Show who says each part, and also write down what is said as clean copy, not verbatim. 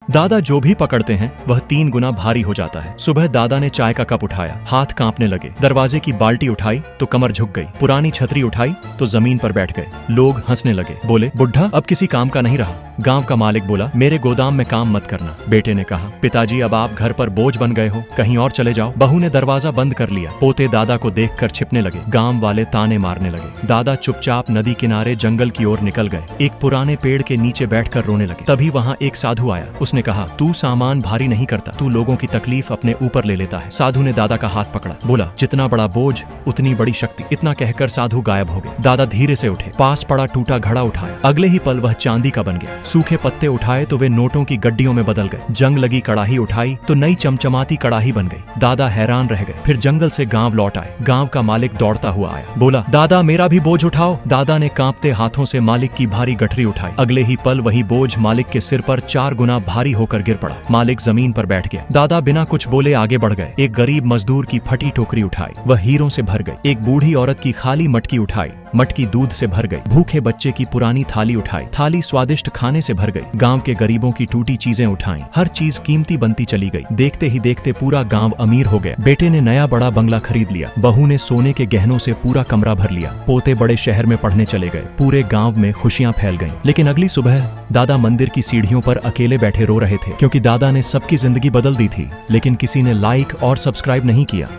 Speaker 1: दादा जो भी पकड़ते हैं वह 3 गुना भारी हो जाता है। सुबह दादा ने चाय का कप उठाया, हाथ कांपने लगे। दरवाजे की बाल्टी उठाई तो कमर झुक गई। पुरानी छतरी उठाई तो जमीन पर बैठ गए। लोग हंसने लगे, बोले बुढ़ा अब किसी काम का नहीं रहा। गांव का मालिक बोला, मेरे गोदाम में काम मत करना। बेटे ने कहा, पिताजी अब आप घर पर बोझ बन गए हो, कहीं और चले जाओ। बहू ने दरवाजा बंद कर लिया। पोते दादा को देखकर छिपने लगे। गांव वाले ताने मारने लगे। दादा चुपचाप नदी किनारे जंगल की ओर निकल गए। एक पुराने पेड़ के नीचे बैठकर रोने लगे। तभी वहाँ एक साधु आया। उसने कहा, तू सामान भारी नहीं करता, तू लोगों की तकलीफ अपने ऊपर ले लेता है। साधु ने दादा का हाथ पकड़ा, बोला, जितना बड़ा बोझ उतनी बड़ी शक्ति। इतना कहकर साधु गायब हो गए। दादा धीरे से उठे, पास पड़ा टूटा घड़ा उठाया। अगले ही पल वह चांदी का बन गया। सूखे पत्ते उठाए तो वे नोटों की गड्डियों में बदल गए। जंग लगी कड़ाही उठाई तो नई चमचमाती कड़ाही बन गई। दादा हैरान रह गए। फिर जंगल से गांव लौट आए। गांव का मालिक दौड़ता हुआ आया, बोला, दादा मेरा भी बोझ उठाओ। दादा ने कांपते हाथों से मालिक की भारी गठरी उठाई। अगले ही पल वही बोझ मालिक के सिर पर 4 गुना भारी होकर गिर पड़ा। मालिक जमीन पर बैठ गया। दादा बिना कुछ बोले आगे बढ़ गए। एक गरीब मजदूर की फटी टोकरी उठाई, वह हीरों से भर गई। एक बूढ़ी औरत की खाली मटकी उठाई, मटकी दूध से भर गई। भूखे बच्चे की पुरानी थाली उठाई, थाली स्वादिष्ट खाने से भर गई। गांव के गरीबों की टूटी चीजें उठाई, हर चीज कीमती बनती चली गई। देखते ही देखते पूरा गांव अमीर हो गया। बेटे ने नया बड़ा बंगला खरीद लिया। बहू ने सोने के गहनों से पूरा कमरा भर लिया। पोते बड़े शहर में पढ़ने चले गए। पूरे गांव में खुशियां फैल गईं। लेकिन अगली सुबह दादा मंदिर की सीढ़ियों पर अकेले बैठे रो रहे थे, क्योंकि दादा ने सबकी जिंदगी बदल दी थी, लेकिन किसी ने लाइक और सब्सक्राइब नहीं किया।